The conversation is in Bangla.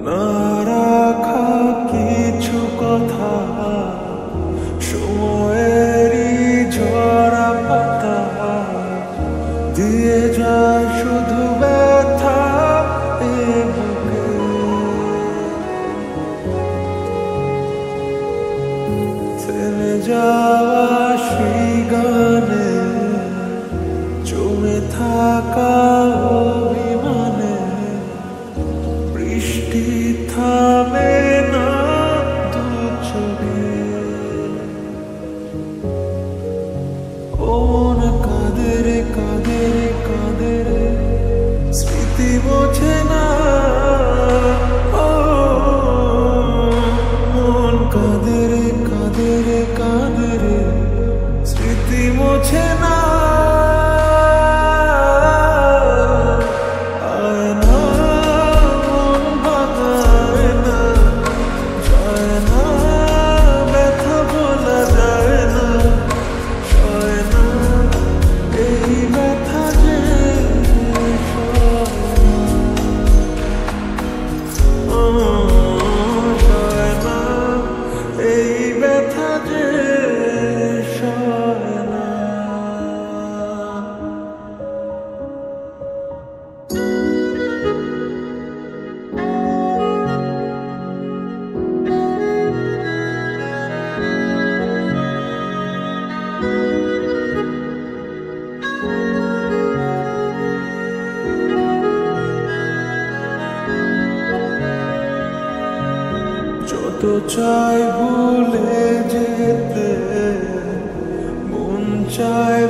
না রাখা কিছু কথা সময়েরই ঝরা পাতা দিয়ে যায় শুধু ব্যথা এ বুকে। থেমে যাওয়া সেই গানে জমে থাকা অভিমানে বৃষ্টি থামে না দু চোখে। ও মন কাঁদে রে কাঁদে রে কাঁদে রে স্মৃতি বোঝে না। ও মন কাঁদে রে কাঁদে রে কাঁদে রে স্মৃতি মোছে না। যত চাই ভুলে যেতে মন চায়।